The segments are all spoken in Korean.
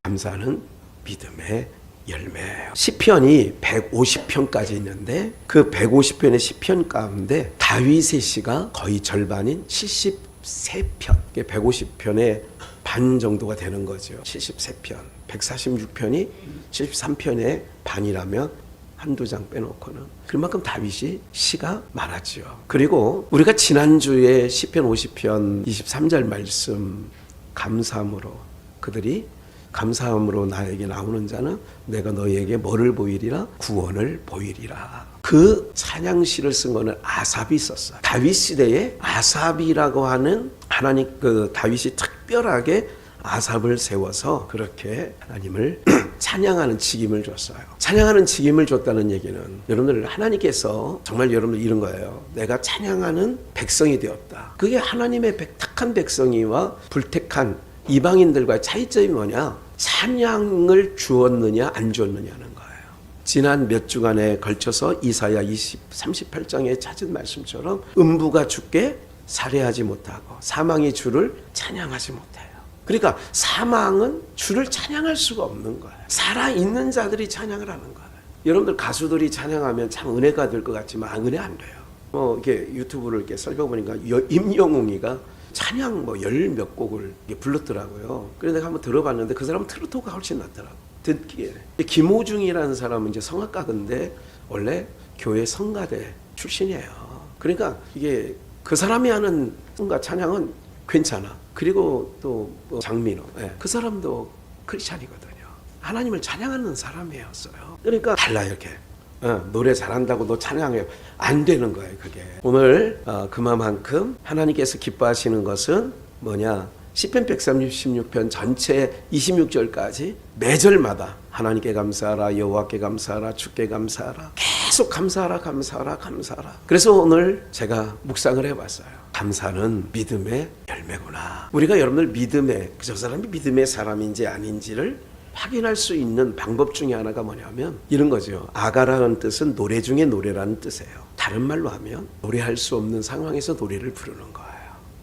감사는 믿음의 열매예요. 시편이 150편까지 있는데 그 150편의 시편 가운데 다윗의 시가 거의 절반인 73편, 150편의 반 정도가 되는 거죠. 73편, 146편이 73편의 반이라면 한두 장 빼놓고는 그만큼 다윗이 시가 많았죠. 그리고 우리가 지난주에 시편 50편 23절 말씀, 감사함으로 그들이 감사함으로 나에게 나오는 자는 내가 너희에게 뭐를 보이리라? 구원을 보이리라. 그 찬양시를 쓴 거는 아삽이 썼어요. 다윗 시대에 아삽이라고 하는 하나님, 다윗이 특별하게 아삽을 세워서 그렇게 하나님을 찬양하는 직임을 줬어요. 찬양하는 직임을 줬다는 얘기는 여러분들, 하나님께서 정말 여러분들 이런 거예요. 내가 찬양하는 백성이 되었다. 그게 하나님의 택한 백성이와 불택한 이방인들과의 차이점이 뭐냐? 찬양을 주었느냐 안 주었느냐는 거예요. 지난 몇 주간에 걸쳐서 이사야 38장에 찾은 말씀처럼 음부가 주께 살해하지 못하고 사망이 주를 찬양하지 못해요. 그러니까 사망은 주를 찬양할 수가 없는 거예요. 살아있는 자들이 찬양을 하는 거예요. 여러분들 가수들이 찬양하면 참 은혜가 될 것 같지만 은혜 안 돼요. 이렇게 유튜브를 이렇게 살펴보니까 임영웅이가 찬양 열 몇 곡을 불렀더라고요. 그래서 내가 한번 들어봤는데 그 사람은 트로트가 훨씬 낫더라고. 듣기에. 김호중이라는 사람은 이제 성악가인데 원래 교회 성가대 출신이에요. 그러니까 이게 그 사람이 하는 성가 찬양은 괜찮아. 그리고 또 장민호, 그 사람도 크리스찬이거든요. 하나님을 찬양하는 사람이었어요. 그러니까 달라요 이렇게. 노래 잘한다고 너 찬양해 안 되는 거예요. 그게 오늘 그만큼 하나님께서 기뻐하시는 것은 뭐냐? 시편 136편 전체 26절까지 매절마다 하나님께 감사하라, 여호와께 감사하라, 주께 감사하라, 계속 감사하라, 감사하라, 감사하라. 그래서 오늘 제가 묵상을 해봤어요. 감사는 믿음의 열매구나. 우리가 여러분들 믿음의, 저 사람이 믿음의 사람인지 아닌지를 확인할 수 있는 방법 중에 하나가 뭐냐면 이런 거죠. 아가라는 뜻은 노래 중에 노래라는 뜻이에요. 다른 말로 하면 노래할 수 없는 상황에서 노래를 부르는 거예요.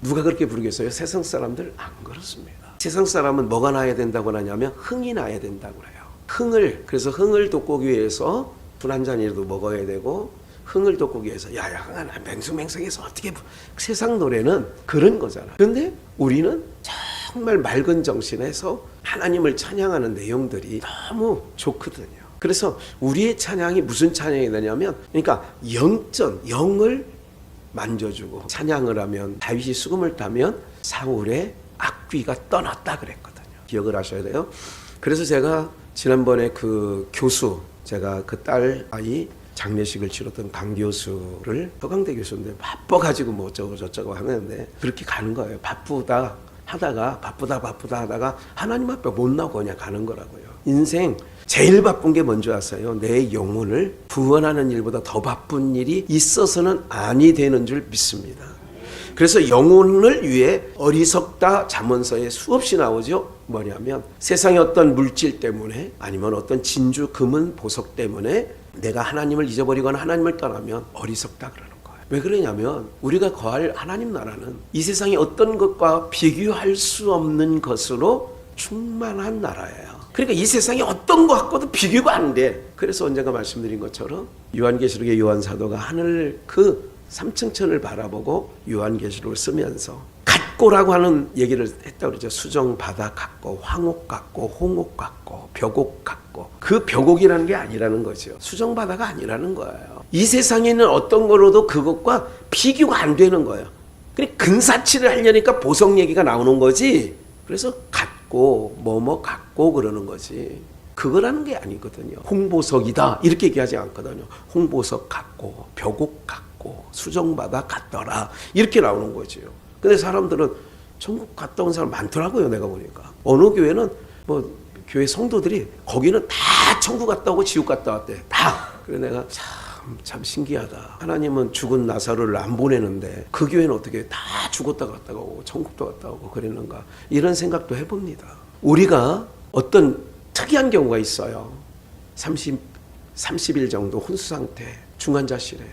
누가 그렇게 부르겠어요? 세상 사람들 안 그렇습니다. 세상 사람은 뭐가 나야 된다고 하냐면 흥이 나야 된다고 해요. 그래서 흥을 돋구기 위해서 술 한 잔이라도 먹어야 되고 흥을 돋구기 위해서 야야 맹숭맹숭해서 어떻게 세상 노래는 그런 거잖아요. 그런데 우리는 정말 맑은 정신에서 하나님을 찬양하는 내용들이 너무 좋거든요. 그래서 우리의 찬양이 무슨 찬양이 되냐면 그러니까 영을 만져주고 찬양을 하면 다윗이 수금을 타면 사울의 악귀가 떠났다 그랬거든요. 기억을 하셔야 돼요. 그래서 제가 지난번에 그 교수, 제가 그 딸 아이 장례식을 치렀던 강 교수를 서강대 교수인데 바빠가지고 뭐 어쩌고 저쩌고 하는데 그렇게 가는 거예요. 바쁘다 하다가 하나님 앞에 못 나오고 그냥 가는 거라고요. 인생 제일 바쁜 게 뭔지 아세요? 내 영혼을 구원하는 일보다 더 바쁜 일이 있어서는 아니 되는 줄 믿습니다. 그래서 영혼을 위해 어리석다 잠언서에 수없이 나오죠. 뭐냐면 세상의 어떤 물질 때문에 아니면 어떤 진주 금은 보석 때문에 내가 하나님을 잊어버리거나 하나님을 떠나면 어리석다 그러는 거예요. 왜 그러냐면 우리가 거할 하나님 나라는 이 세상의 어떤 것과 비교할 수 없는 것으로 충만한 나라예요. 그러니까 이 세상에 어떤 것 갖고도 비교가 안 돼. 그래서 언젠가 말씀드린 것처럼 요한계시록의 요한사도가 하늘 그 삼층천을 바라보고 요한계시록을 쓰면서 같고라고 하는 얘기를 했다고 그러죠. 수정 바다 같고 황옥 같고 홍옥 같고 벽옥 같고 그 벽옥이라는 게 아니라는 거죠. 수정 바다가 아니라는 거예요. 이 세상에 있는 어떤 거로도 그것과 비교가 안 되는 거예요. 그러니까 근사치를 하려니까 보석 얘기가 나오는 거지. 그래서 같고 뭐뭐 같고 그러는 거지. 그거라는 게 아니거든요. 홍보석이다 이렇게 얘기하지 않거든요. 홍보석 같고 벽옥 같고 수정바다 같더라 이렇게 나오는 거죠. 근데 사람들은 천국 갔다 온 사람 많더라고요. 내가 보니까 어느 교회는 뭐 교회 성도들이 거기는 다 천국 갔다 오고 지옥 갔다 왔대. 다. 그래 내가 참 신기하다. 하나님은 죽은 나사로를 안 보내는데 그 교회는 어떻게 다 죽었다 갔다 오고 천국도 갔다 오고 그랬는가 이런 생각도 해봅니다. 우리가 어떤 특이한 경우가 있어요. 30일 정도 혼수 상태 중환자실에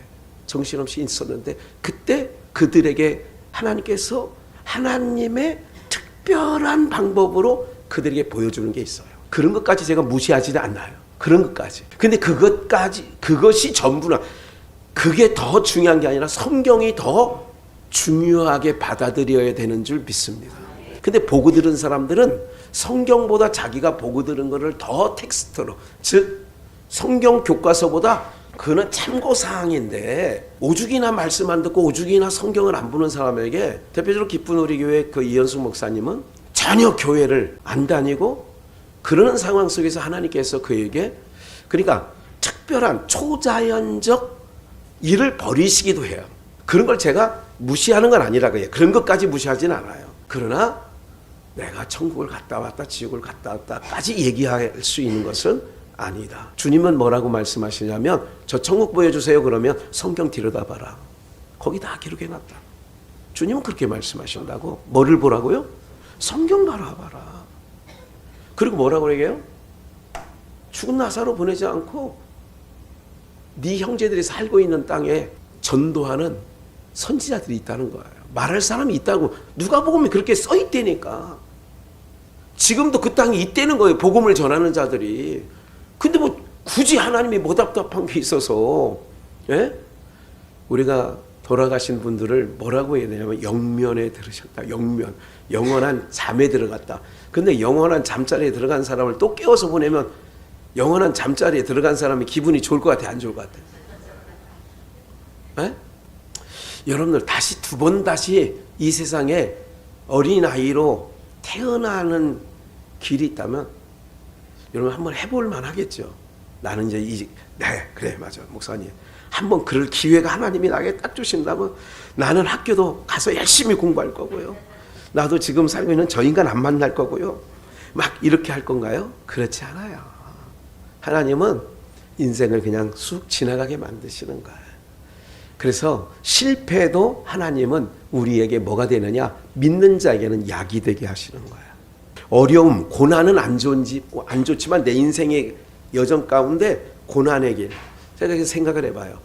정신없이 있었는데 그때 그들에게 하나님께서 하나님의 특별한 방법으로 그들에게 보여주는 게 있어요. 그런 것까지 제가 무시하지는 않아요. 그런 것까지. 근데 그것이 전부나 그게 더 중요한 게 아니라 성경이 더 중요하게 받아들여야 되는 줄 믿습니다. 근데 보고 들은 사람들은 성경보다 자기가 보고 들은 것을 더 텍스트로, 즉 성경 교과서보다 그는 참고사항인데 오죽이나 말씀 안 듣고 오죽이나 성경을 안 보는 사람에게, 대표적으로 기쁜 우리 교회 그 이현숙 목사님은 전혀 교회를 안 다니고 그러는 상황 속에서 하나님께서 그에게, 그러니까 특별한 초자연적 일을 벌이시기도 해요. 그런 걸 제가 무시하는 건 아니라 그래요. 그런 것까지 무시하진 않아요. 그러나 내가 천국을 갔다 왔다 지옥을 갔다 왔다까지 얘기할 수 있는 것은 아니다. 주님은 뭐라고 말씀하시냐면 저 천국 보여주세요. 그러면 성경 들여다봐라. 거기 다 기록해놨다. 주님은 그렇게 말씀하신다고. 뭐를 보라고요? 성경 바라봐라. 그리고 뭐라고 얘기해요? 죽은 나사로 보내지 않고 네 형제들이 살고 있는 땅에 전도하는 선지자들이 있다는 거예요. 말할 사람이 있다고. 누가복음에 그렇게 써 있다니까. 지금도 그 땅에 있다는 거예요. 복음을 전하는 자들이. 근데 뭐 굳이 하나님이 뭐 답답한 게 있어서, 예? 우리가 돌아가신 분들을 뭐라고 해야 되냐면 영면에 들으셨다. 영면. 영원한 잠에 들어갔다. 근데 영원한 잠자리에 들어간 사람을 또 깨워서 보내면 영원한 잠자리에 들어간 사람이 기분이 좋을 것 같아, 안 좋을 것 같아? 예? 여러분들 다시 두 번 다시 이 세상에 어린아이로 태어나는 길이 있다면 여러분 한번 해볼 만하겠죠. 나는 이제 네 그래 맞아 목사님 한번 그럴 기회가 하나님이 나에게 딱 주신다면 나는 학교도 가서 열심히 공부할 거고요. 나도 지금 살고 있는 저 인간 안 만날 거고요. 막 이렇게 할 건가요? 그렇지 않아요. 하나님은 인생을 그냥 쑥 지나가게 만드시는 거예요. 그래서 실패도 하나님은 우리에게 뭐가 되느냐? 믿는 자에게는 약이 되게 하시는 거예요. 어려움, 고난은 안 좋지만 내 인생의 여정 가운데 고난의 길. 제가 생각을 해봐요.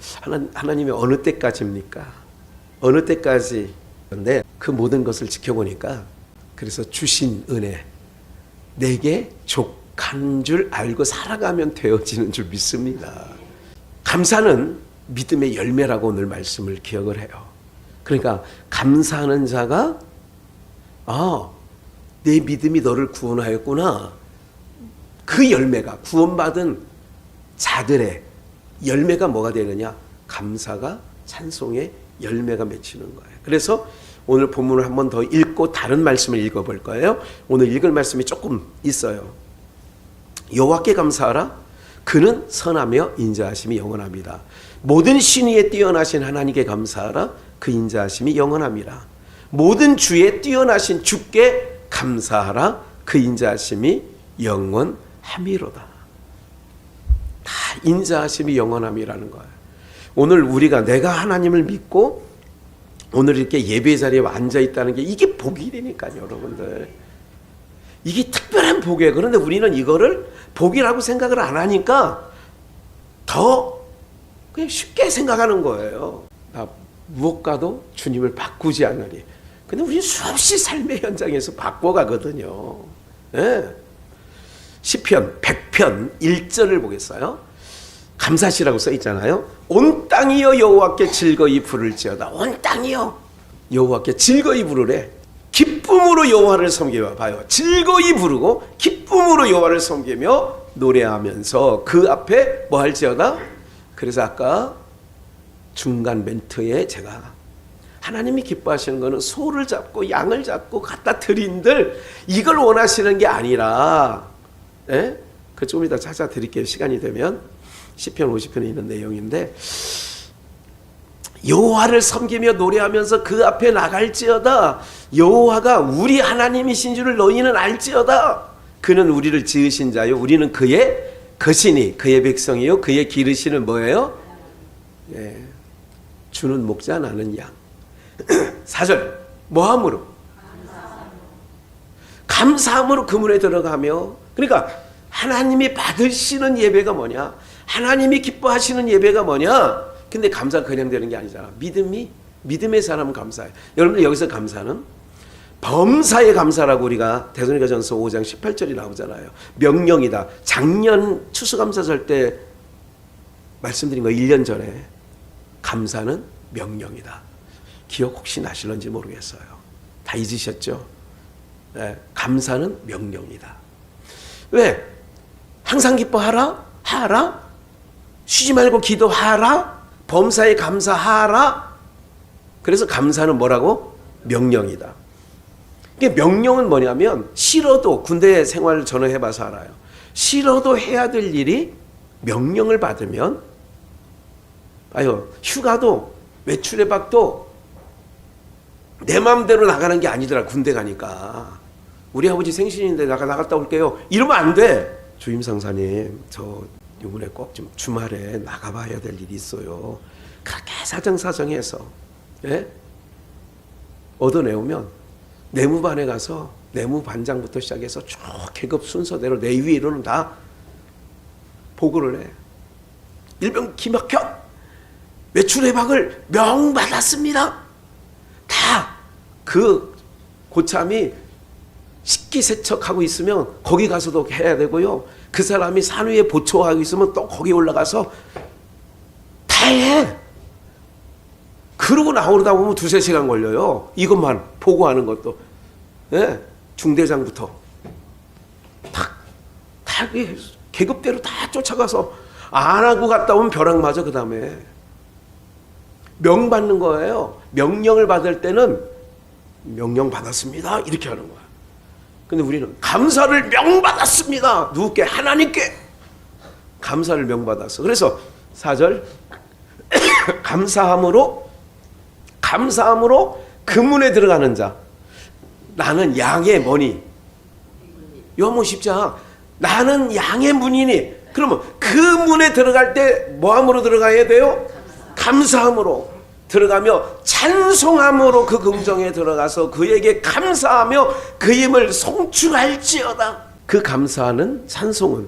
하나님이 어느 때까지입니까? 어느 때까지? 그런데 그 모든 것을 지켜보니까 그래서 주신 은혜 내게 족한 줄 알고 살아가면 되어지는 줄 믿습니다. 감사는 믿음의 열매라고 오늘 말씀을 기억을 해요. 그러니까 감사하는 자가 내 믿음이 너를 구원하였구나. 그 열매가 구원받은 자들의 열매가 뭐가 되느냐? 감사가 찬송의 열매가 맺히는 거예요. 그래서 오늘 본문을 한 번 더 읽고 다른 말씀을 읽어볼 거예요. 오늘 읽을 말씀이 조금 있어요. 여호와께 감사하라. 그는 선하며 인자하심이 영원합니다. 모든 신위에 뛰어나신 하나님께 감사하라. 그 인자하심이 영원합니다. 모든 주에 뛰어나신 주께 감사하라. 그 인자하심이 영원함이로다. 다 인자하심이 영원함이라는 거예요. 오늘 우리가 내가 하나님을 믿고 오늘 이렇게 예배 자리에 앉아 있다는 게 이게 복이라니까요, 여러분들. 이게 특별한 복이에요. 그런데 우리는 이거를 복이라고 생각을 안 하니까 더 그냥 쉽게 생각하는 거예요. 나 무엇과도 주님을 바꾸지 않으리. 근데 우리는 수없이 삶의 현장에서 바꿔가거든요. 네. 시편 100편 1절을 보겠어요. 감사시라고 써 있잖아요. 온 땅이여 여호와께 즐거이 부를지어다. 온 땅이여 여호와께 즐거이 부르래. 기쁨으로 여호와를 섬기며 봐요. 즐거이 부르고 기쁨으로 여호와를 섬기며 노래하면서 그 앞에 뭐 할지어다. 그래서 아까 중간 멘트에 제가 하나님이 기뻐하시는 거는 소를 잡고 양을 잡고 갖다 드린들 이걸 원하시는 게 아니라, 예? 그 조금 이따 찾아 드릴게요. 시간이 되면. 시편 50편에 있는 내용인데 여호와를 섬기며 노래하면서 그 앞에 나갈지어다. 여호와가 우리 하나님이신 줄을 너희는 알지어다. 그는 우리를 지으신 자요 우리는 그의 것이니 그의 백성이요 그의 기르시는 뭐예요? 예, 주는 목자 나는 양. 4절 뭐함으로? 감사함으로 그 문에 들어가며. 그러니까 하나님이 받으시는 예배가 뭐냐? 하나님이 기뻐하시는 예배가 뭐냐? 근데 감사가 그냥 되는 게 아니잖아. 믿음의 사람은 감사해. 여러분들 여기서 감사는 범사의 감사라고 우리가 데살로니가전서 5장 18절이 나오잖아요. 명령이다. 작년 추수감사절 때 말씀드린 거 1년 전에 감사는 명령이다. 기억 혹시 나실런지 모르겠어요. 다 잊으셨죠? 네, 감사는 명령이다. 왜? 항상 기뻐하라? 하라? 쉬지 말고 기도하라? 범사에 감사하라? 그래서 감사는 뭐라고? 명령이다. 이게 명령은 뭐냐면 싫어도 군대 생활 저는 해봐서 알아요. 싫어도 해야 될 일이 명령을 받으면 휴가도 외출해박도 내 마음대로 나가는 게 아니더라. 군대 가니까 우리 아버지 생신인데 나갔다 올게요 이러면 안 돼. 주임 상사님 저 이번에 꼭 좀 주말에 나가봐야 될 일이 있어요. 그렇게 사정사정해서 얻어내오면 내무반에 가서 내무반장부터 시작해서 쭉 계급 순서대로 내 위로는 다 보고를 해. 일병 김학현 외출해박을 명받았습니다. 다 그 고참이 식기세척하고 있으면 거기 가서도 해야 되고요. 그 사람이 산 위에 보초하고 있으면 또 거기 올라가서 다 해. 그러고 나오다 보면 2-3시간 걸려요. 이것만 보고하는 것도. 중대장부터 다 계급대로 다 쫓아가서 안 하고 갔다 오면 벼락 맞아. 그 다음에 명 받는 거예요. 명령을 받을 때는 명령 받았습니다 이렇게 하는 거야. 근데 우리는 감사를 명받았습니다. 누구께? 하나님께 감사를 명받았어. 그래서 4절 감사함으로 그 문에 들어가는 자. 나는 양의 뭐니? 요한복음 10장 나는 양의 문이니. 그러면 그 문에 들어갈 때 뭐함으로 들어가야 돼요? 감사함으로 들어가며 찬송함으로 그 긍정에 들어가서 그에게 감사하며 그 힘을 송축할지어다. 그 감사는 찬송은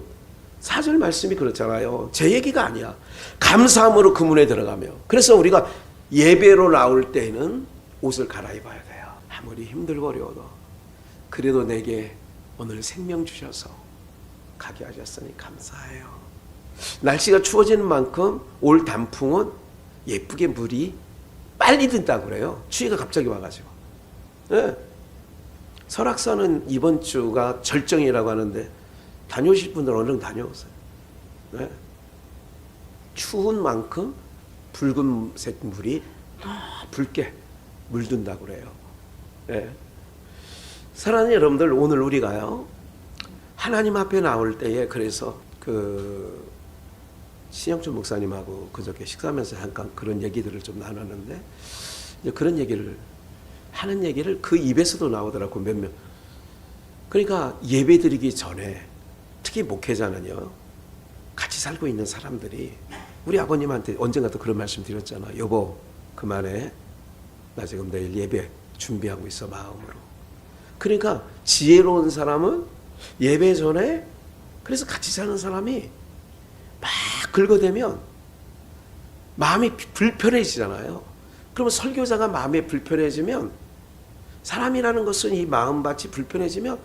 4절 말씀이 그렇잖아요. 제 얘기가 아니야. 감사함으로 그 문에 들어가며. 그래서 우리가 예배로 나올 때는 옷을 갈아입어야 돼요. 아무리 힘들고 어려워도 그래도 내게 오늘 생명 주셔서 가게 하셨으니 감사해요. 날씨가 추워지는 만큼 올 단풍은 예쁘게 물이 빨리 든다고 그래요. 추위가 갑자기 와가지고. 설악산은 이번 주가 절정이라고 하는데 다녀오실 분들 얼른 다녀오세요. 추운 만큼 붉은색 물이 붉게 물든다고 그래요. 사랑하는 여러분들, 오늘 우리가요 하나님 앞에 나올 때에 그래서 신영준 목사님하고 그저께 식사하면서 잠깐 그런 얘기들을 좀 나눴는데 이제 그런 얘기를 하는 얘기를 그 입에서도 나오더라고 몇몇. 그러니까 예배 드리기 전에 특히 목회자는요 같이 살고 있는 사람들이 우리 아버님한테 언젠가 또 그런 말씀 드렸잖아. 여보 그만해. 나 지금 내일 예배 준비하고 있어 마음으로. 그러니까 지혜로운 사람은 예배 전에 그래서 같이 사는 사람이 막 긁어대면 마음이 불편해지잖아요. 그러면 설교자가 마음이 불편해지면 사람이라는 것은 이 마음밭이 불편해지면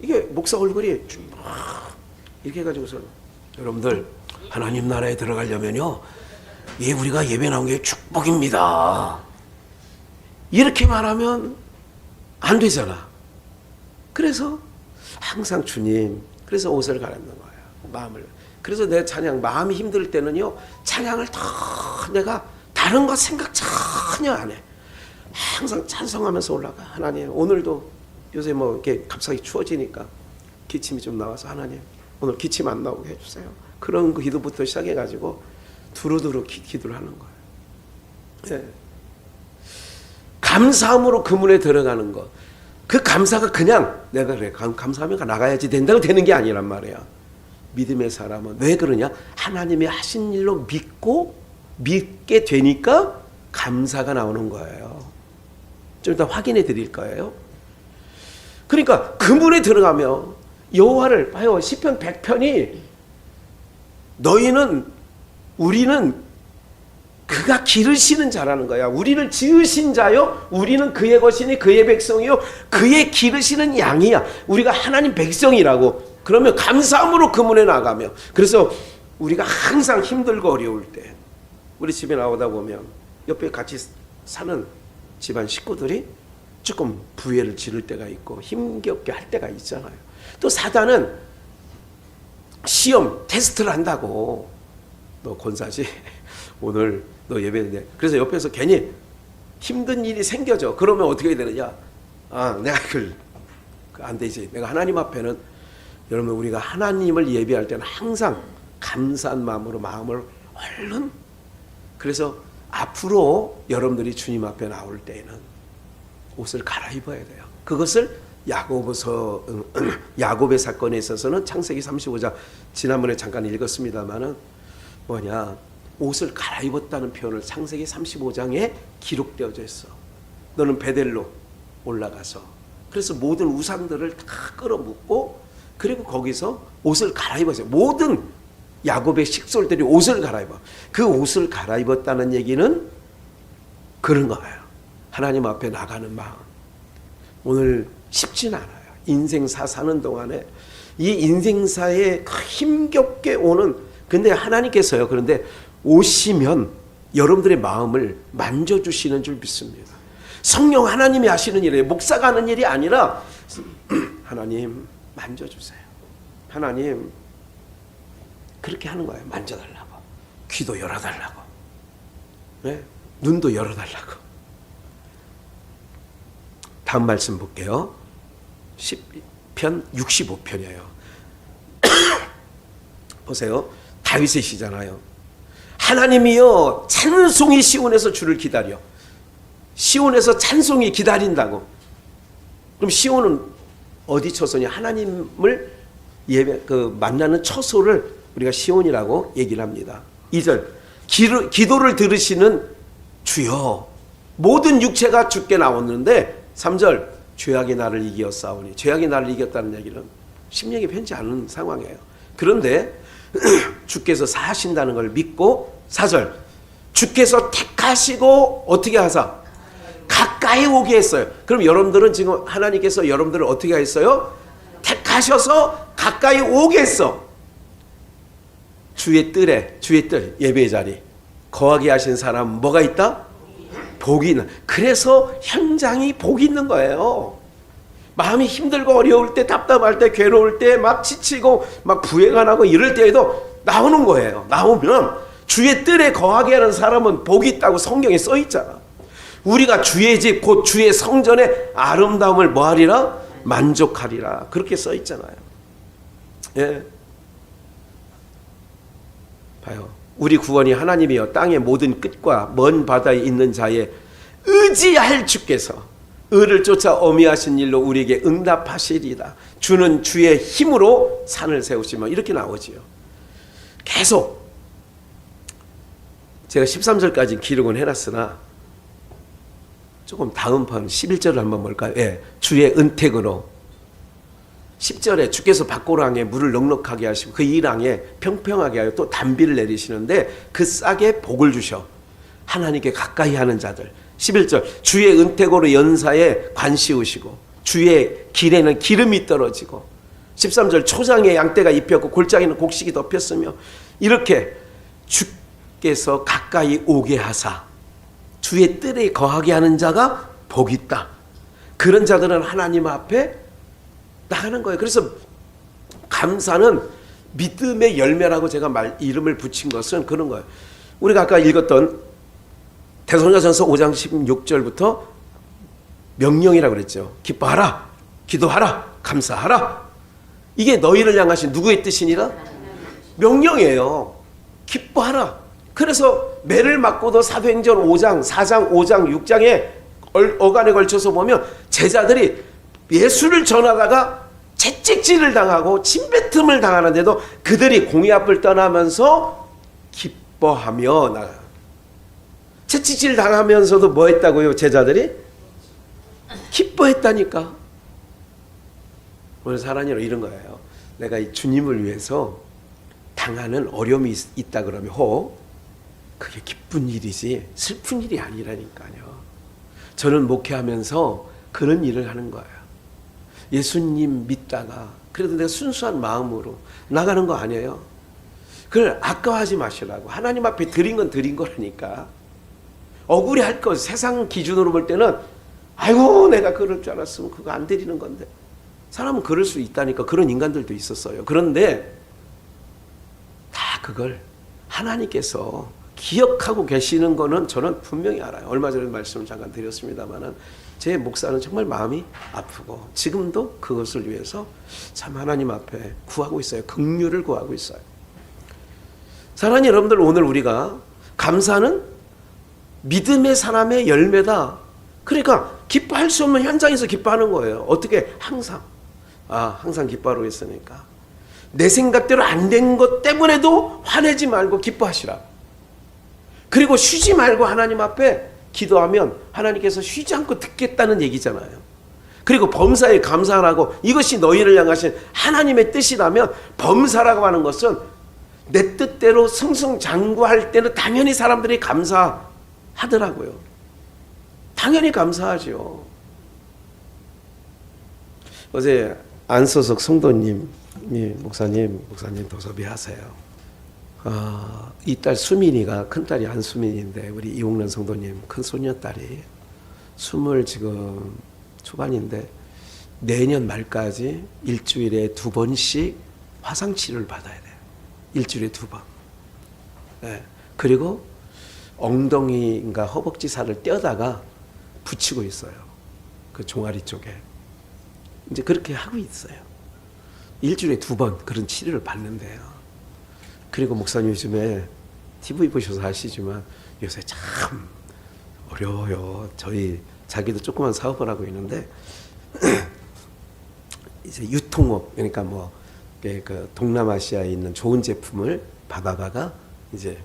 이게 목사 얼굴이 이렇게 해가지고서 여러분들 하나님 나라에 들어가려면요 우리가 예배 나온 게 축복입니다 이렇게 말하면 안 되잖아. 그래서 항상 주님 그래서 옷을 갈아입는 거예요. 마음을. 그래서 내 찬양 마음이 힘들 때는요 찬양을 더 내가 다른 거 생각 전혀 안 해. 항상 찬송하면서 올라가. 하나님 오늘도 요새 뭐 이렇게 갑자기 추워지니까 기침이 좀 나와서 하나님 오늘 기침 안 나오게 해주세요. 그런 기도부터 시작해가지고 두루두루 기도를 하는 거예요. 감사함으로 그 문에 들어가는 것. 그 감사가 그냥 내가 그래 감사하면 나가야지 된다고 되는 게 아니란 말이야. 믿음의 사람은 왜 그러냐? 하나님이 하신 일로 믿게 되니까 감사가 나오는 거예요. 좀 이따 확인해 드릴 거예요. 그러니까 그 문에 들어가며 여호와를 봐요. 시편 100편이 우리는 그가 기르시는 자라는 거야. 우리를 지으신 자요, 우리는 그의 것이니 그의 백성이요, 그의 기르시는 양이야. 우리가 하나님 백성이라고. 그러면 감사함으로 그 문에 나가며, 그래서 우리가 항상 힘들고 어려울 때 우리 집에 나오다 보면 옆에 같이 사는 집안 식구들이 조금 부해를 지를 때가 있고 힘겹게 할 때가 있잖아요. 또 사단은 시험 테스트를 한다고. 너 권사지? 오늘 너 예배인데. 그래서 옆에서 괜히 힘든 일이 생겨져. 그러면 어떻게 해야 되느냐? 내가 안 되지. 내가 하나님 앞에는, 여러분, 우리가 하나님을 예배할 때는 항상 감사한 마음으로 마음을 얼른, 그래서 앞으로 여러분들이 주님 앞에 나올 때에는 옷을 갈아입어야 돼요. 그것을 야곱의 사건에 있어서는 창세기 35장 지난번에 잠깐 읽었습니다마는 옷을 갈아입었다는 표현을 창세기 35장에 기록되어져 있어. 너는 베델로 올라가서, 그래서 모든 우상들을 다 끌어묻고, 그리고 거기서 옷을 갈아입었어요. 모든 야곱의 식솔들이 옷을 갈아입어. 그 옷을 갈아입었다는 얘기는 그런 거예요. 하나님 앞에 나가는 마음. 오늘 쉽진 않아요. 인생사 사는 동안에 이 인생사에 힘겹게 오는, 근데 하나님께서요, 그런데 오시면 여러분들의 마음을 만져주시는 줄 믿습니다. 성령 하나님이 하시는 일이에요. 목사가 하는 일이 아니라 하나님 만져주세요. 하나님, 그렇게 하는 거예요. 만져달라고. 귀도 열어달라고. 네? 눈도 열어달라고. 다음 말씀 볼게요. 10편 65편이에요. 보세요. 다윗의 시잖아요. 하나님이여, 찬송이 시온에서 주를 기다려. 시온에서 찬송이 기다린다고. 그럼 시온은 어디 처소냐? 하나님을 만나는 처소를 우리가 시온이라고 얘기를 합니다. 2절, 기도를 들으시는 주여, 모든 육체가 주께 나왔는데, 3절, 죄악이 나를 이기었사오니. 죄악이 나를 이겼다는 얘기는 심령이 편치 않은 상황이에요. 그런데 주께서 사하신다는 걸 믿고, 4절, 주께서 택하시고 어떻게 하사? 가까이 오게 했어요. 그럼 여러분들은 지금 하나님께서 여러분들을 어떻게 했어요? 택하셔서 가까이 오게 했어. 주의 뜰에, 주의 뜰, 예배의 자리 거하게 하신 사람은 뭐가 있다? 복이 있는. 그래서 현장이 복이 있는 거예요. 마음이 힘들고 어려울 때, 답답할 때, 괴로울 때, 막 지치고 막 부해가 나고 이럴 때에도 나오는 거예요. 나오면 주의 뜰에 거하게 하는 사람은 복이 있다고 성경에 써 있잖아. 우리가 주의 집, 곧 주의 성전의 아름다움을 뭐하리라? 만족하리라. 그렇게 써 있잖아요. 예. 봐요. 우리 구원이 하나님이여, 땅의 모든 끝과 먼 바다에 있는 자의 의지할 주께서 의를 쫓아 어미하신 일로 우리에게 응답하시리다. 주는 주의 힘으로 산을 세우시며, 이렇게 나오지요. 계속 제가 13절까지 기록은 해놨으나 조금 다음 편 11절을 한번 볼까요? 예, 주의 은택으로. 10절에 주께서 밭고랑에 물을 넉넉하게 하시고 그 이랑에 평평하게 하여 또 단비를 내리시는데 그 싹에 복을 주셔. 하나님께 가까이 하는 자들. 11절, 주의 은택으로 연사에 관 씌우시고 주의 길에는 기름이 떨어지고. 13절, 초장에 양떼가 입혔고 골짜기는 곡식이 덮였으며. 이렇게 주께서 가까이 오게 하사 주의 뜰에 거하게 하는 자가 복이 있다. 그런 자들은 하나님 앞에 나가는 거예요. 그래서 감사는 믿음의 열매라고 제가 이름을 붙인 것은 그런 거예요. 우리가 아까 읽었던 데살로니가전서 5장 16절부터 명령이라고 그랬죠. 기뻐하라, 기도하라, 감사하라. 이게 너희를 향하신 누구의 뜻이니라? 명령이에요. 기뻐하라. 그래서 매를 맞고도 사도행전 5장, 4장, 5장, 6장에 어간에 걸쳐서 보면 제자들이 예수를 전하다가 채찍질을 당하고 침뱉음을 당하는데도 그들이 공의 앞을 떠나면서 기뻐하며 나가요. 채찍질 당하면서도 뭐 했다고요? 제자들이? 기뻐했다니까. 오늘 사랑이로 이런 거예요. 내가 이 주님을 위해서 당하는 어려움이 있다 그러면 그게 기쁜 일이지 슬픈 일이 아니라니까요. 저는 목회하면서 그런 일을 하는 거예요. 예수님 믿다가 그래도 내가 순수한 마음으로 나가는 거 아니에요. 그걸 아까워하지 마시라고. 하나님 앞에 드린 건 드린 거라니까. 억울해할 거 세상 기준으로 볼 때는 아이고 내가 그럴 줄 알았으면 그거 안 드리는 건데. 사람은 그럴 수 있다니까. 그런 인간들도 있었어요. 그런데 다 그걸 하나님께서 기억하고 계시는 거는 저는 분명히 알아요. 얼마 전에 말씀을 잠깐 드렸습니다마는 제 목사는 정말 마음이 아프고 지금도 그것을 위해서 참 하나님 앞에 구하고 있어요. 긍휼을 구하고 있어요. 사랑하는 여러분들, 오늘 우리가 감사는 믿음의 사람의 열매다. 그러니까 기뻐할 수 없는 현장에서 기뻐하는 거예요. 어떻게? 항상 기뻐하고 있으니까 내 생각대로 안 된 것 때문에도 화내지 말고 기뻐하시라. 그리고 쉬지 말고 하나님 앞에 기도하면 하나님께서 쉬지 않고 듣겠다는 얘기잖아요. 그리고 범사에 감사하라고, 이것이 너희를 향하신 하나님의 뜻이라면 범사라고 하는 것은 내 뜻대로 승승장구할 때는 당연히 사람들이 감사하더라고요. 당연히 감사하죠. 어제 안소석 성도님이 목사님 도섭이 하세요. 이 딸 수민이가, 큰딸이 안수민인데 우리 이홍란 성도님 큰 소녀딸이 20 지금 초반인데 내년 말까지 일주일에 2번씩 화상치료를 받아야 돼요. 일주일에 2번. 네. 그리고 엉덩이인가 허벅지 살을 떼어다가 붙이고 있어요. 그 종아리 쪽에. 이제 그렇게 하고 있어요. 일주일에 2번 그런 치료를 받는데요. 그리고 목사님 요즘에 TV 보셔서 아시지만 요새 참 어려워요. 자기도 조그만 사업을 하고 있는데 이제 유통업, 그러니까 그 동남아시아에 있는 좋은 제품을 받아다가 이제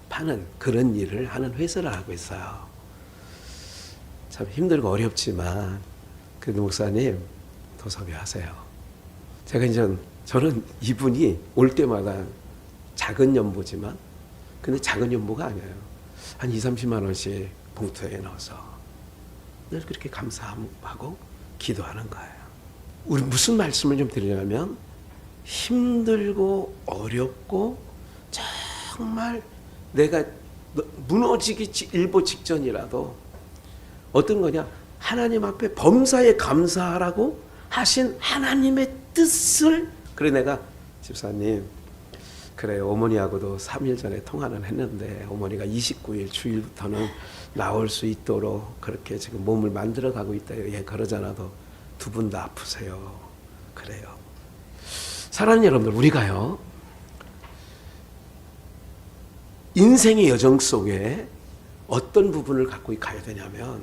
파는 그런 일을 하는 회사를 하고 있어요. 참 힘들고 어렵지만 그래도 목사님 도섭이 하세요. 제가 이제 저는 이분이 올 때마다 작은 연보지만, 근데 작은 연보가 아니에요. 한 20-30만 원씩 봉투에 넣어서 늘 그렇게 감사하고 기도하는 거예요. 우리 무슨 말씀을 좀 드리냐면, 힘들고 어렵고 정말 내가 무너지기 일보 직전이라도 어떤 거냐, 하나님 앞에 범사에 감사하라고 하신 하나님의 뜻을. 그래 내가 집사님, 그래요, 어머니하고도 3일 전에 통화를 했는데 어머니가 29일 주일부터는 나올 수 있도록 그렇게 지금 몸을 만들어가고 있다요. 예, 그러잖아도 2분 다 아프세요. 그래요. 사랑하는 여러분들, 우리가요 인생의 여정 속에 어떤 부분을 갖고 가야 되냐면,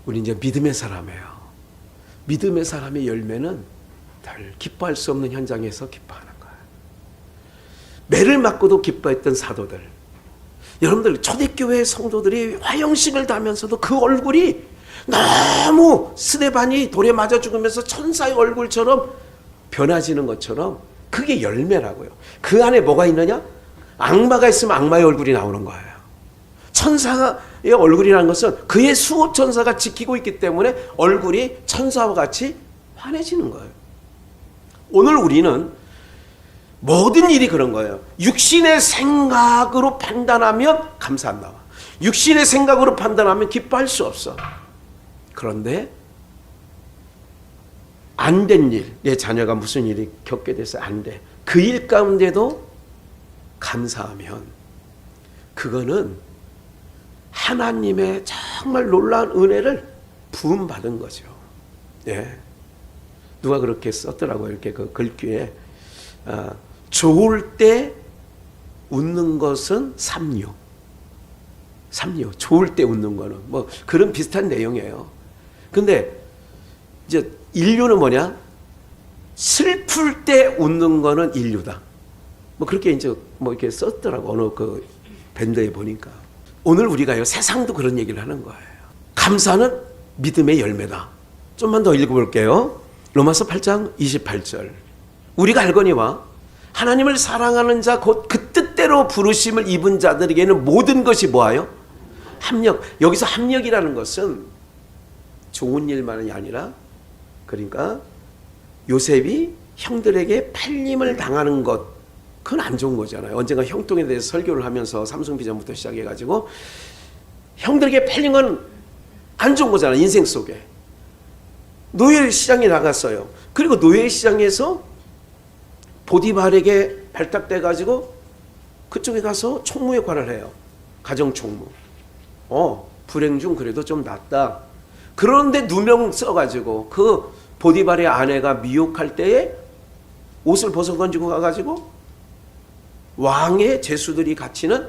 우리 이제 믿음의 사람이에요. 믿음의 사람의 열매는 별 기뻐할 수 없는 현장에서 기뻐하는 거예요. 매를 맞고도 기뻐했던 사도들, 여러분들 초대교회 성도들이 화형식을 다하면서도 그 얼굴이 너무 스데반이 돌에 맞아 죽으면서 천사의 얼굴처럼 변화지는 것처럼 그게 열매라고요. 그 안에 뭐가 있느냐? 악마가 있으면 악마의 얼굴이 나오는 거예요. 천사의 얼굴이라는 것은 그의 수호 천사가 지키고 있기 때문에 얼굴이 천사와 같이 환해지는 거예요. 오늘 우리는 모든 일이 그런 거예요. 육신의 생각으로 판단하면 감사 안 나와. 육신의 생각으로 판단하면 기뻐할 수 없어. 그런데 안 된 일, 내 자녀가 무슨 일이 겪게 돼서 안 돼. 그 일 가운데도 감사하면 그거는 하나님의 정말 놀라운 은혜를 부음받은 거죠. 예. 누가 그렇게 썼더라고요. 이렇게 그 글귀에 좋을 때 웃는 것은 삼류. 좋을 때 웃는 거는 뭐 그런 비슷한 내용이에요. 근데 이제 인류는 뭐냐? 슬플 때 웃는 거는 인류다. 뭐 그렇게 이제 뭐 이렇게 썼더라고. 어느 그 밴드에 보니까. 오늘 우리가요, 세상도 그런 얘기를 하는 거예요. 감사는 믿음의 열매다. 좀만 더 읽어볼게요. 로마서 8장 28절. 우리가 알거니와 하나님을 사랑하는 자 곧 그 뜻대로 때로 부르심을 입은 자들에게는 모든 것이 뭐하여? 합력. 여기서 합력이라는 것은 좋은 일만이 아니라, 그러니까 요셉이 형들에게 팔림을 당하는 것, 그건 안 좋은 거잖아요. 언젠가 형통에 대해서 설교를 하면서 삼성비전부터 시작해가지고 형들에게 팔린 건 안 좋은 거잖아요. 인생 속에. 노예 시장에 나갔어요. 그리고 노예 시장에서 보디발에게 발탁돼가지고 그쪽에 가서 총무 역할을 해요. 가정총무. 불행 중 그래도 좀 낫다. 그런데 누명 써가지고 그 보디발의 아내가 미혹할 때에 옷을 벗어던지고 가가지고 왕의 제수들이 갇히는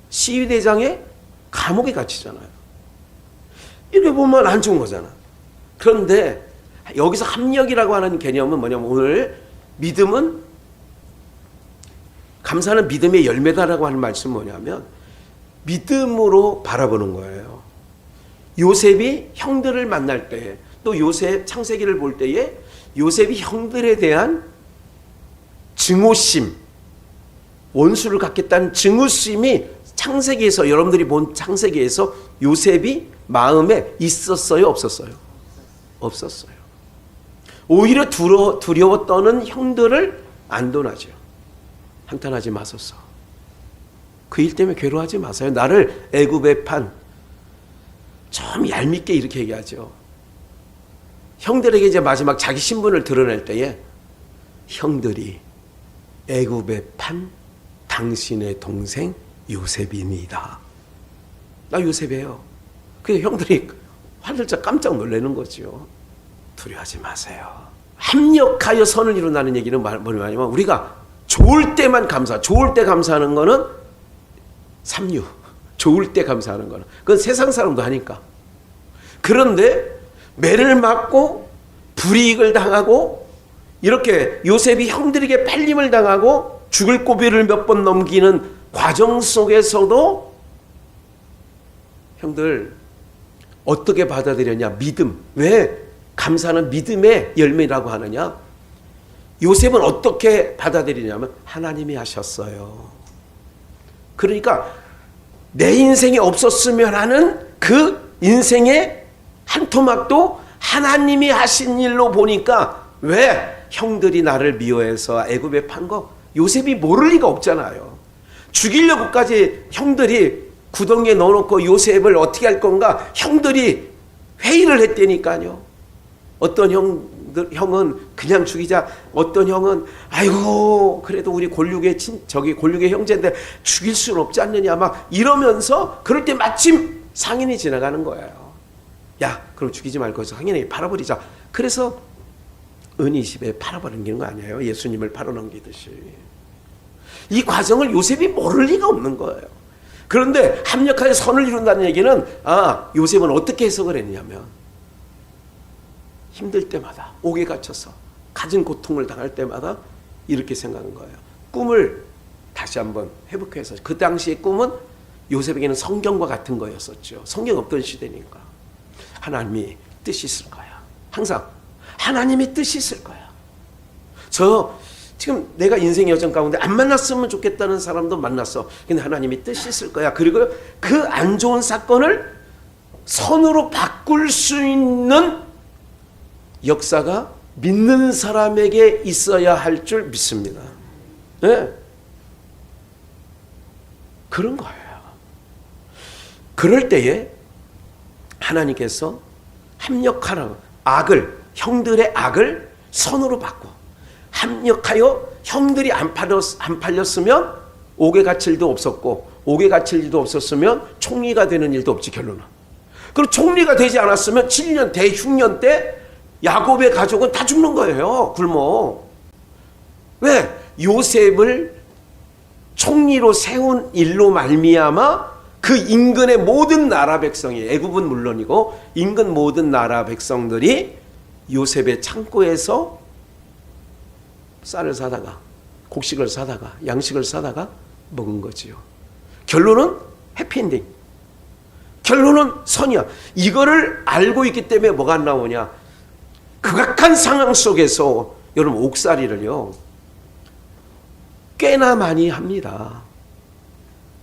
시위대장의 감옥에 갇히잖아요. 이렇게 보면 안 좋은 거잖아. 그런데 여기서 합력이라고 하는 개념은 뭐냐면, 오늘 믿음은, 감사는 믿음의 열매다라고 하는 말씀은 뭐냐면 믿음으로 바라보는 거예요. 요셉이 형들을 만날 때, 또 요셉 창세기를 볼 때에 요셉이 형들에 대한 증오심, 원수를 갖겠다는 증오심이 창세기에서, 여러분들이 본 창세기에서 요셉이 마음에 있었어요, 없었어요? 없었어요. 오히려 두려워 떠는 형들을 안도나죠. 한탄하지 마소서. 그 일 때문에 괴로워하지 마세요. 나를 애굽에 판, 좀 얄밉게 이렇게 얘기하죠. 형들에게 이제 마지막 자기 신분을 드러낼 때에, 형들이 애굽에 판 당신의 동생 요셉입니다. 나 요셉이에요. 그 형들이 화들짝 깜짝 놀라는 거죠. 두려워하지 마세요. 합력하여 선을 이룬다는 얘기는 뭐냐면, 우리가 좋을 때만 감사, 좋을 때 감사하는 거는 삼류, 좋을 때 감사하는 거는 그건 세상 사람도 하니까. 그런데 매를 맞고 불이익을 당하고, 이렇게 요셉이 형들에게 팔림을 당하고 죽을 고비를 몇 번 넘기는 과정 속에서도 형들 어떻게 받아들였냐? 믿음. 왜 감사는 믿음의 열매라고 하느냐? 요셉은 어떻게 받아들이냐면, 하나님이 하셨어요. 그러니까 내 인생에 없었으면 하는 그 인생의 한 토막도 하나님이 하신 일로 보니까, 왜 형들이 나를 미워해서 애굽에 판 거 요셉이 모를 리가 없잖아요. 죽이려고까지 형들이 구덩이에 넣어놓고 요셉을 어떻게 할 건가 형들이 회의를 했다니까요. 어떤 형은 그냥 죽이자, 어떤 형은 아이고 그래도 우리 골육의 골육의 형제인데 죽일 수는 없지 않느냐 막 이러면서, 그럴 때 마침 상인이 지나가는 거예요. 야 그럼 죽이지 말고 상인에게 팔아버리자. 그래서 은20에 팔아버리는 거 아니에요? 예수님을 팔아넘기듯이. 이 과정을 요셉이 모를 리가 없는 거예요. 그런데 합력하여 선을 이룬다는 얘기는, 요셉은 어떻게 해석을 했냐면, 힘들 때마다, 옥에 갇혀서 가진 고통을 당할 때마다 이렇게 생각하는 거예요. 꿈을 다시 한번 회복해서, 그 당시의 꿈은 요셉에게는 성경과 같은 거였었죠. 성경 없던 시대니까. 하나님이 뜻이 있을 거야. 항상 하나님이 뜻이 있을 거야. 지금 내가 인생의 여정 가운데 안 만났으면 좋겠다는 사람도 만났어. 근데 하나님이 뜻이 있을 거야. 그리고 그 안 좋은 사건을 선으로 바꿀 수 있는 역사가 믿는 사람에게 있어야 할 줄 믿습니다. 네. 그런 거예요. 그럴 때에 하나님께서 합력하라고, 형들의 악을 선으로 바꿔 합력하여, 형들이 안 팔렸으면 옥에 갇힐 일도 없었고, 옥에 갇힐 일도 없었으면 총리가 되는 일도 없지, 결론은. 그리고 총리가 되지 않았으면 7년 대흉년 때 야곱의 가족은 다 죽는 거예요. 굶어. 왜? 요셉을 총리로 세운 일로 말미암아 그 인근의 모든 나라 백성이, 애굽은 물론이고 인근 모든 나라 백성들이 요셉의 창고에서 쌀을 사다가, 곡식을 사다가, 양식을 사다가 먹은 거지요. 결론은 해피엔딩. 결론은 선이야. 이거를 알고 있기 때문에 뭐가 나오냐? 극악한 상황 속에서 여러분 옥살이를요 꽤나 많이 합니다.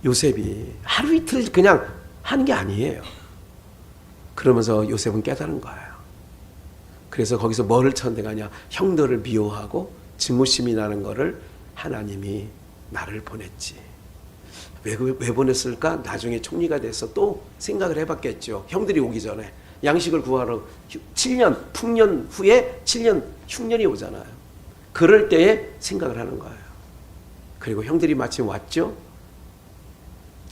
요셉이 하루 이틀 그냥 한 게 아니에요. 그러면서 요셉은 깨달은 거예요. 그래서 거기서 뭐를 천대가냐, 형들을 미워하고 증오심이 나는 거를 하나님이 나를 보냈지. 왜 보냈을까? 나중에 총리가 돼서 또 생각을 해봤겠죠. 형들이 오기 전에 양식을 구하러 7년 풍년 후에 7년 흉년이 오잖아요. 그럴 때에 생각을 하는 거예요. 그리고 형들이 마침 왔죠.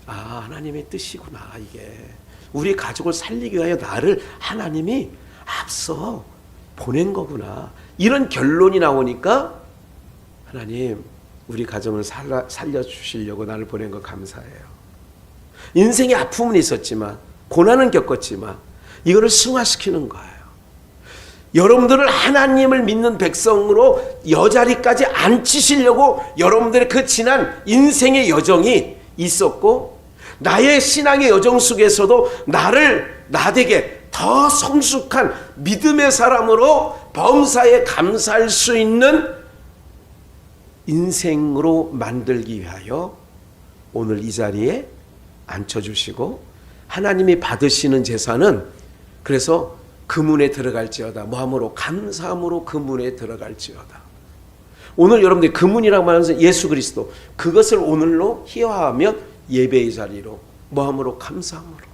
아, 하나님의 뜻이구나. 이게 우리 가족을 살리기 위하여 나를 하나님이 앞서 보낸 거구나. 이런 결론이 나오니까 하나님, 우리 가정을 살려주시려고 나를 보낸 거 감사해요. 인생에 아픔은 있었지만, 고난은 겪었지만 이거를 승화시키는 거예요. 여러분들을 하나님을 믿는 백성으로 여자리까지 앉히시려고 여러분들의 그 지난 인생의 여정이 있었고, 나의 신앙의 여정 속에서도 나되게 더 성숙한 믿음의 사람으로 범사에 감사할 수 있는 인생으로 만들기 위하여 오늘 이 자리에 앉혀주시고, 하나님이 받으시는 제사는 그래서 그 문에 들어갈지어다. 뭐함으로? 감사함으로 그 문에 들어갈지어다. 오늘 여러분들이 그 문이라고 말하면서 예수 그리스도, 그것을 오늘로 희화하면 예배의 자리로, 뭐함으로? 감사함으로.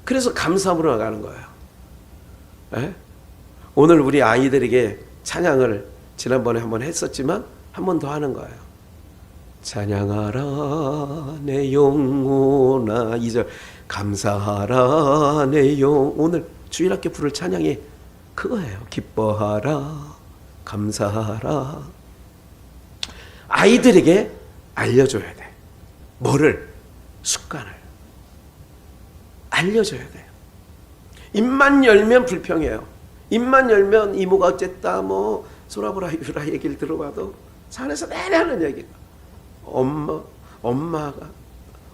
그래서 감사함으로 나가는 거예요. 에? 오늘 우리 아이들에게 찬양을 지난번에 한번 했었지만 한 번 더 하는 거예요. 찬양하라 내 영혼아. 2절 감사하라 내 영. 오늘 주일학교 부를 찬양이 그거예요. 기뻐하라, 감사하라. 아이들에게 알려줘야 돼. 뭐를? 습관을 알려줘야 돼요. 입만 열면 불평해요. 입만 열면 이모가 어쨌다, 뭐 소라보라 유라 얘기를 들어봐도 산에서 내내 하는 얘기가,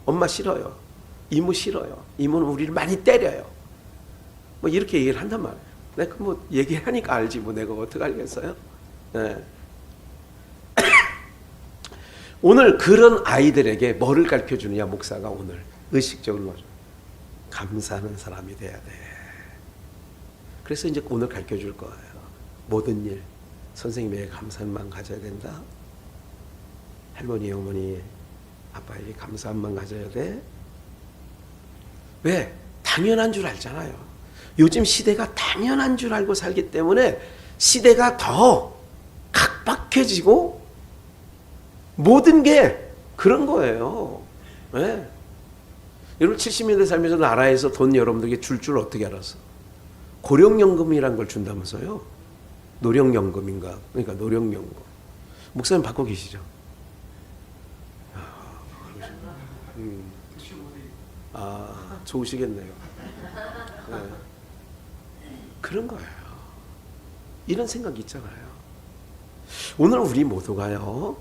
엄마 싫어요. 이모 싫어요. 이모는 우리를 많이 때려요. 뭐 이렇게 얘기를 한단 말이에요. 내가 뭐 얘기하니까 알지 뭐 내가 어떻게 알겠어요? 네. 오늘 그런 아이들에게 뭐를 가르쳐주느냐, 목사가 오늘 의식적으로 감사하는 사람이 돼야 돼. 그래서 이제 오늘 가르쳐줄 거예요. 모든 일 선생님에게 감사함만 가져야 된다. 할머니, 어머니, 아빠에게 감사함만 가져야 돼. 왜? 당연한 줄 알잖아요. 요즘 시대가 당연한 줄 알고 살기 때문에 시대가 더 각박해지고 모든 게 그런 거예요. 네. 여러분 70년대 살면서 나라에서 돈 여러분들에게 줄 어떻게 알았어? 고령연금이란 걸 준다면서요? 노령연금인가? 그러니까 노령연금. 목사님 받고 계시죠? 좋으시겠네요. 네. 그런 거예요. 이런 생각이 있잖아요. 오늘 우리 모두가요,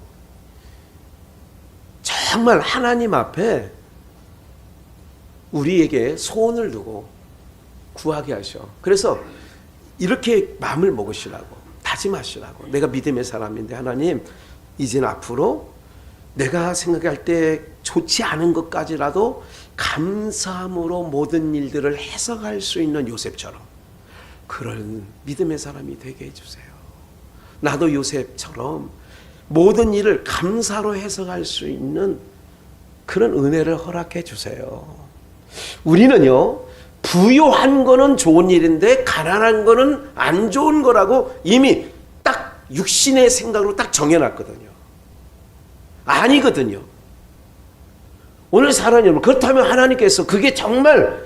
정말 하나님 앞에 우리에게 소원을 두고 구하게 하셔. 그래서 이렇게 마음을 먹으시라고, 다짐하시라고. 내가 믿음의 사람인데 하나님, 이제는 앞으로 내가 생각할 때 좋지 않은 것까지라도 감사함으로 모든 일들을 해석할 수 있는 요셉처럼 그런 믿음의 사람이 되게 해주세요. 나도 요셉처럼 모든 일을 감사로 해석할 수 있는 그런 은혜를 허락해 주세요. 우리는요, 부유한 거는 좋은 일인데 가난한 거는 안 좋은 거라고 이미 딱 육신의 생각으로 딱 정해놨거든요. 아니거든요. 오늘 사랑하는 여러분, 그렇다면 하나님께서 그게 정말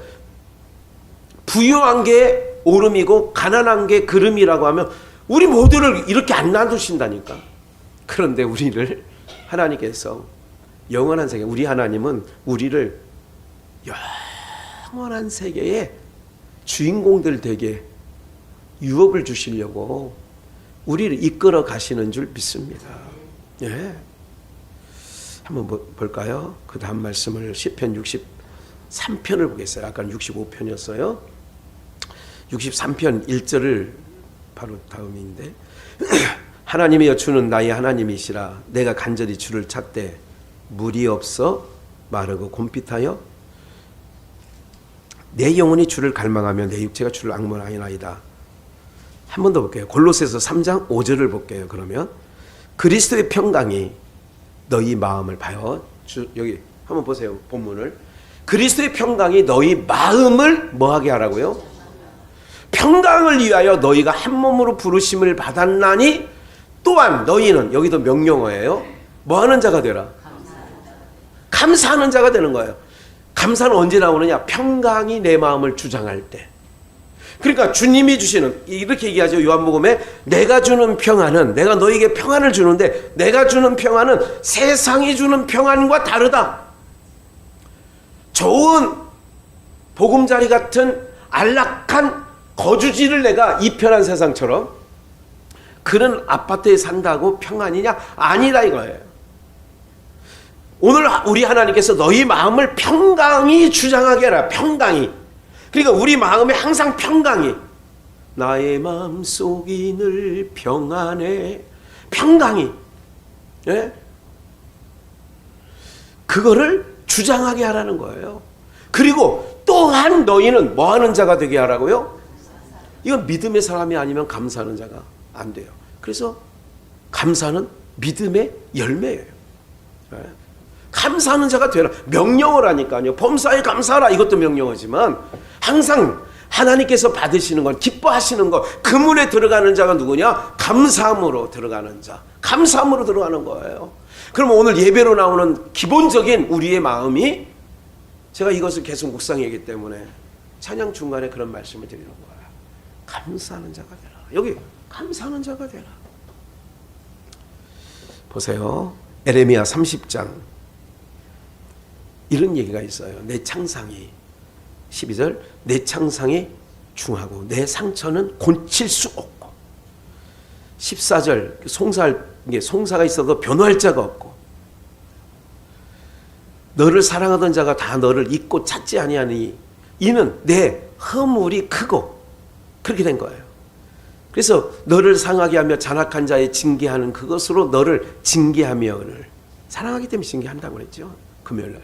부유한 게 오름이고 가난한 게 그름이라고 하면 우리 모두를 이렇게 안 놔두신다니까. 그런데 우리를 하나님께서 영원한 세계, 우리 하나님은 우리를 영원한 세계의 주인공들 되게 유업을 주시려고 우리를 이끌어 가시는 줄 믿습니다. 예. 한번 볼까요? 그 다음 말씀을 시편 63편을 보겠어요. 아까는 65편이었어요. 63편 1절을 바로 다음인데 하나님이여 주는 나의 하나님이시라. 내가 간절히 주를 찾되 물이 없어 마르고 곰pit하여 내 영혼이 주를 갈망하며 내 육체가 주를 앙문하나이다. 한 번 더 볼게요. 골로새서 3장 5절을 볼게요. 그러면 그리스도의 평강이 너희 마음을 봐요. 여기 한번 보세요. 본문을. 그리스도의 평강이 너희 마음을 뭐하게 하라고요? 평강을 위하여 너희가 한 몸으로 부르심을 받았나니 또한 너희는, 여기도 명령어예요, 뭐하는 자가 되라? 감사하는 자가 되는 거예요. 감사는 언제 나오느냐? 평강이 내 마음을 주장할 때. 그러니까 주님이 주시는, 이렇게 얘기하죠. 요한복음에 내가 주는 평안은, 내가 너에게 평안을 주는데 내가 주는 평안은 세상이 주는 평안과 다르다. 좋은 보금자리 같은 안락한 거주지를 내가 이 편한 세상처럼 그런 아파트에 산다고 평안이냐? 아니라 이거예요. 오늘 우리 하나님께서 너희 마음을 평강이 주장하게 하라. 평강이. 그러니까 우리 마음에 항상 평강이, 나의 마음속이 늘 평안해, 평강이, 예? 그거를 주장하게 하라는 거예요. 그리고 또한 너희는 뭐하는 자가 되게 하라고요? 이건 믿음의 사람이 아니면 감사하는 자가 안 돼요. 그래서 감사는 믿음의 열매예요. 예? 감사하는 자가 되라. 명령어라니까요. 범사에 감사하라, 이것도 명령어지만 항상 하나님께서 받으시는 건, 기뻐하시는 것, 그 문에 들어가는 자가 누구냐? 감사함으로 들어가는 자, 감사함으로 들어가는 거예요. 그럼 오늘 예배로 나오는 기본적인 우리의 마음이, 제가 이것을 계속 묵상하기 때문에 찬양 중간에 그런 말씀을 드리는 거예요. 감사하는 자가 되라. 여기 감사하는 자가 되라. 보세요. 에레미야 30장 이런 얘기가 있어요. 내 창상이, 12절, 내 창상이 중하고 내 상처는 곤칠 수 없고, 14절, 송사가 있어도 변호할 자가 없고, 너를 사랑하던 자가 다 너를 잊고 찾지 아니하니 이는 내 허물이 크고, 그렇게 된 거예요. 그래서 너를 상하게 하며 잔악한 자의 징계하는 그것으로 너를 징계하며, 사랑하기 때문에 징계한다고 그랬죠. 금요일날.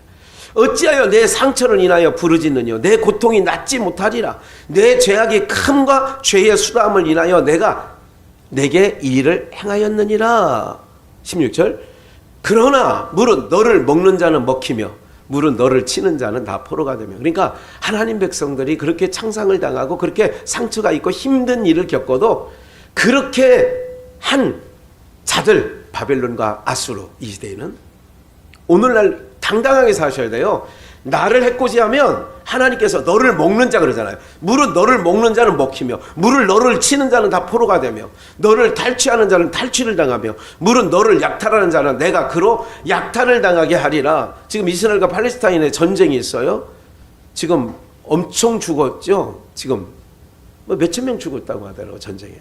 어찌하여 내 상처를 인하여 부르짖느냐? 내 고통이 낫지 못하리라. 내 죄악이 큼과 죄의 수담을 인하여 내가 내게 이 일을 행하였느니라. 16절, 그러나 물은 너를 먹는 자는 먹히며 물은 너를 치는 자는 다 포로가 되며. 그러니까 하나님 백성들이 그렇게 창상을 당하고 그렇게 상처가 있고 힘든 일을 겪어도 그렇게 한 자들, 바벨론과 아수르, 이 시대에는 오늘날 당당하게 사셔야 돼요. 나를 해코지하면 하나님께서 너를 먹는 자 그러잖아요. 물은 너를 먹는 자는 먹히며 물을 너를 치는 자는 다 포로가 되며 너를 탈취하는 자는 탈취를 당하며 물은 너를 약탈하는 자는 내가 그로 약탈을 당하게 하리라. 지금 이스라엘과 팔레스타인의 전쟁이 있어요. 지금 엄청 죽었죠. 지금 뭐 몇천 명 죽었다고 하더라고요. 전쟁에.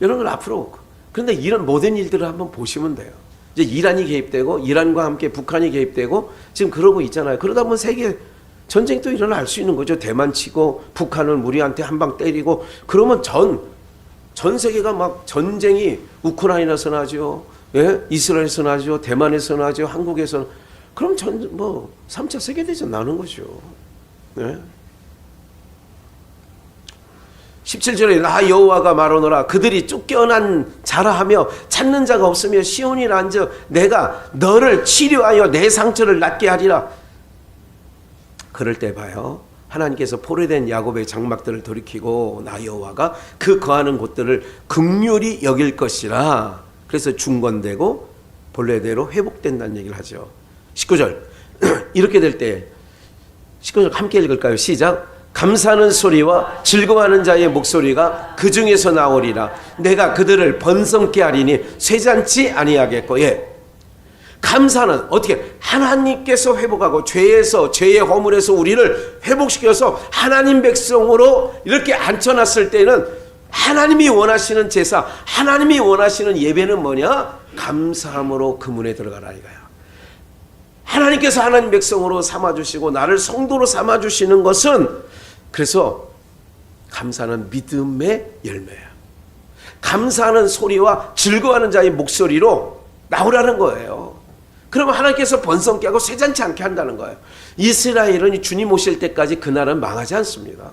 이런 건 앞으로, 그런데 이런 모든 일들을 한번 보시면 돼요. 이제 이란이 개입되고 이란과 함께 북한이 개입되고 지금 그러고 있잖아요. 그러다 보면 세계 전쟁이 또 일어날 수 있는 거죠. 대만 치고 북한은 우리한테 한 방 때리고 그러면 전 세계가 막 전쟁이 우크라이나에서 나죠. 예? 이스라엘에서 나죠. 대만에서 나죠. 한국에서. 그럼 3차 세계대전 나는 거죠. 예? 17절에 나 여호와가 말하노라. 그들이 쫓겨난 자라 하며 찾는 자가 없으며 시온이 앉아 내가 너를 치료하여 내 상처를 낫게 하리라. 그럴 때 봐요. 하나님께서 포로된 야곱의 장막들을 돌이키고 나 여호와가 그 거하는 곳들을 긍휼히 여길 것이라. 그래서 중건되고 본래대로 회복된다는 얘기를 하죠. 19절 이렇게 될 때 19절 함께 읽을까요? 시작. 감사하는 소리와 즐거워하는 자의 목소리가 그 중에서 나오리라. 내가 그들을 번성케 하리니 쇠잔치 아니하겠고. 예. 감사는 어떻게? 하나님께서 회복하고 죄의 허물에서 우리를 회복시켜서 하나님 백성으로 이렇게 앉혀놨을 때는 하나님이 원하시는 제사, 하나님이 원하시는 예배는 뭐냐? 감사함으로 그 문에 들어가라 이거야. 하나님께서 하나님 백성으로 삼아주시고 나를 성도로 삼아주시는 것은, 그래서 감사는 믿음의 열매야. 감사하는 소리와 즐거워하는 자의 목소리로 나오라는 거예요. 그러면 하나님께서 번성케 하고 쇠잔치 않게 한다는 거예요. 이스라엘은 주님 오실 때까지 그 나라는 망하지 않습니다.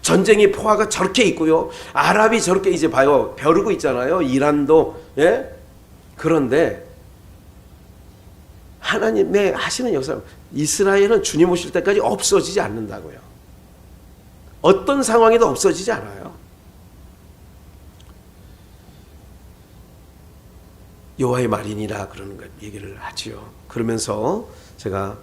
전쟁이 포화가 저렇게 있고요. 아랍이 저렇게 이제 봐요. 벼르고 있잖아요. 이란도. 예? 그런데 하나님의 하시는 역사, 이스라엘은 주님 오실 때까지 없어지지 않는다고요. 어떤 상황에도 없어지지 않아요. 여호와의 말이니라 그러는 것 얘기를 하지요. 그러면서 제가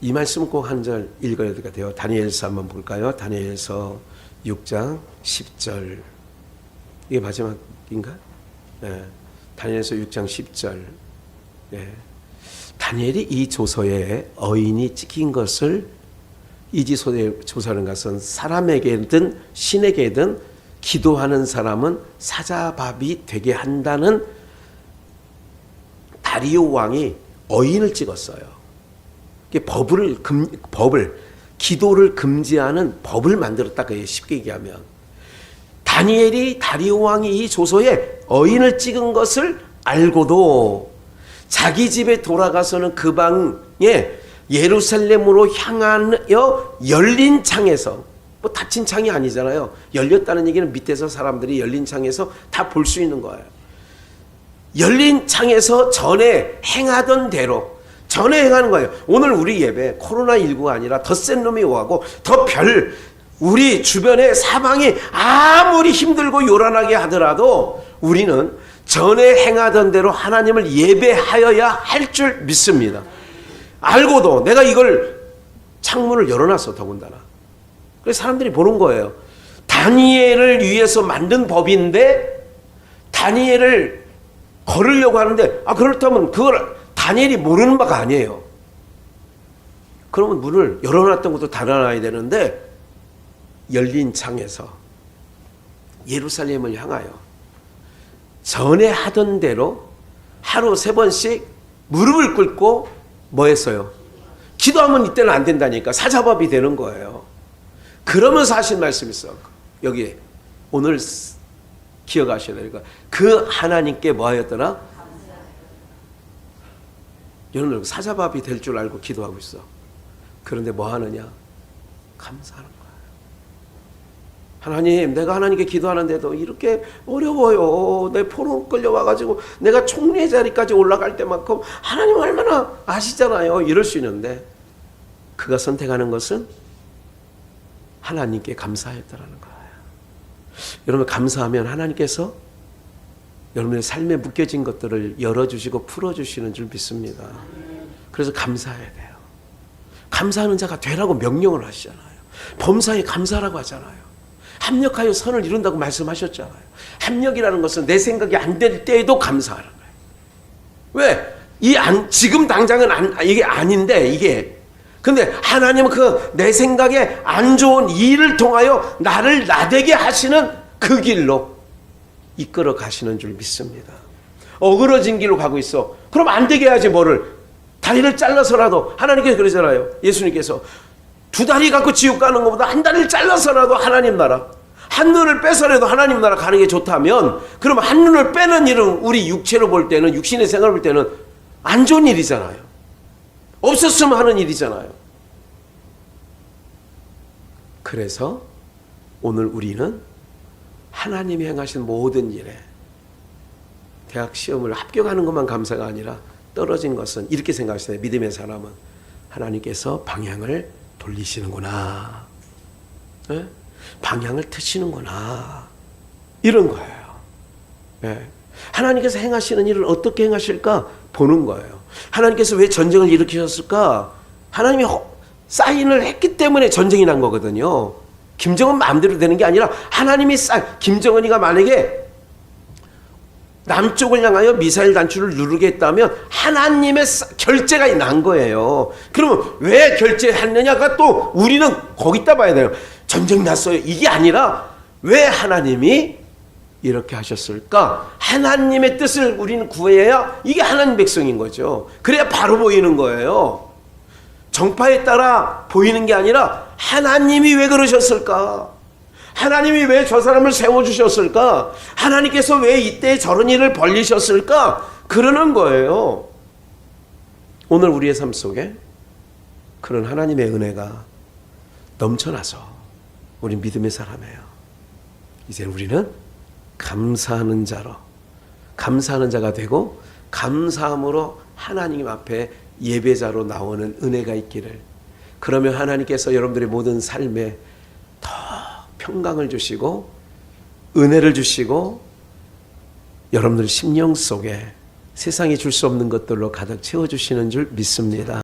이 말씀 꼭 한 절 읽어야 될 것 같아요. 다니엘서 한번 볼까요? 다니엘서 6장 10절. 이게 마지막인가? 네. 다니엘서 6장 10절. 네. 다니엘이 이 조서에 어인이 찍힌 것을, 이 조서는 것은 사람에게든 신에게든 기도하는 사람은 사자밥이 되게 한다는 다리오 왕이 어인을 찍었어요. 기도를 금지하는 법을 만들었다. 그게 쉽게 얘기하면. 다니엘이 다리오 왕이 이 조서에 어인을 찍은 것을 알고도 자기 집에 돌아가서는 그 방에 예루살렘으로 향하여 열린 창에서, 뭐 닫힌 창이 아니잖아요. 열렸다는 얘기는 밑에서 사람들이 열린 창에서 다 볼 수 있는 거예요. 열린 창에서 전에 행하던 대로 전에 행하는 거예요. 오늘 우리 예배 코로나19가 아니라 더 센 놈이 오고 더 우리 주변에 사방이 아무리 힘들고 요란하게 하더라도 우리는 전에 행하던 대로 하나님을 예배하여야 할 줄 믿습니다. 알고도 내가 이걸 창문을 열어놨어. 더군다나 그래서 사람들이 보는 거예요. 다니엘을 위해서 만든 법인데 다니엘을 걸으려고 하는데, 그렇다면 그걸 다니엘이 모르는 바가 아니에요. 그러면 문을 열어놨던 것도 닫아놔야 되는데 열린 창에서 예루살렘을 향하여 전에 하던 대로 하루 3번씩 무릎을 꿇고 뭐 했어요? 기도하면 이때는 안 된다니까. 사자밥이 되는 거예요. 그러면서 하신 말씀이 있어. 여기 오늘 기억하셔야 되니까 그 하나님께 뭐 하였더라? 여러분 사자밥이 될 줄 알고 기도하고 있어. 그런데 뭐 하느냐? 감사하는 거야. 하나님, 내가 하나님께 기도하는데도 이렇게 어려워요. 내 포로 끌려와가지고 내가 총리의 자리까지 올라갈 때만큼 하나님 얼마나 아시잖아요. 이럴 수 있는데 그가 선택하는 것은 하나님께 감사했다라는 거예요. 여러분 감사하면 하나님께서 여러분의 삶에 묶여진 것들을 열어주시고 풀어주시는 줄 믿습니다. 그래서 감사해야 돼요. 감사하는 자가 되라고 명령을 하시잖아요. 범사에 감사라고 하잖아요. 합력하여 선을 이룬다고 말씀하셨잖아요. 합력이라는 것은 내 생각이 안 될 때에도 감사하는 거예요. 왜? 지금 당장은 이게 아닌데 이게. 근데 하나님은 내 생각에 안 좋은 일을 통하여 나를 나되게 하시는 그 길로 이끌어 가시는 줄 믿습니다. 어그러진 길로 가고 있어. 그럼 안 되게 해야지 뭐를. 다리를 잘라서라도 하나님께서 그러잖아요. 예수님께서 2다리 갖고 지옥 가는 것보다 1다리를 잘라서라도 하나님 나라, 1눈을 빼서라도 하나님 나라 가는 게 좋다면, 그러면 1눈을 빼는 일은 우리 육체로 볼 때는, 육신의 생각을 볼 때는 안 좋은 일이잖아요. 없었으면 하는 일이잖아요. 그래서 오늘 우리는 하나님이 행하신 모든 일에 대학 시험을 합격하는 것만 감사가 아니라 떨어진 것은 이렇게 생각하시잖아요. 믿음의 사람은 하나님께서 방향을 돌리시는구나. 네? 방향을 트시는구나. 이런 거예요. 네. 하나님께서 행하시는 일을 어떻게 행하실까 보는 거예요. 하나님께서 왜 전쟁을 일으키셨을까? 하나님이 사인을 했기 때문에 전쟁이 난 거거든요. 김정은 마음대로 되는 게 아니라 하나님이 김정은이가 만약에 남쪽을 향하여 미사일 단추를 누르게 했다면 하나님의 결제가 난 거예요. 그러면 왜 결제했느냐가 또 우리는 거기다 봐야 돼요. 전쟁 났어요. 이게 아니라 왜 하나님이 이렇게 하셨을까? 하나님의 뜻을 우리는 구해야 이게 하나님 백성인 거죠. 그래야 바로 보이는 거예요. 정파에 따라 보이는 게 아니라 하나님이 왜 그러셨을까? 하나님이 왜 저 사람을 세워주셨을까? 하나님께서 왜 이때 저런 일을 벌리셨을까? 그러는 거예요. 오늘 우리의 삶 속에 그런 하나님의 은혜가 넘쳐나서 우리 믿음의 사람이에요. 이제 우리는 감사하는 자가 되고 감사함으로 하나님 앞에 예배자로 나오는 은혜가 있기를. 그러면 하나님께서 여러분들의 모든 삶에 더 평강을 주시고 은혜를 주시고 여러분들 심령 속에 세상이 줄 수 없는 것들로 가득 채워주시는 줄 믿습니다.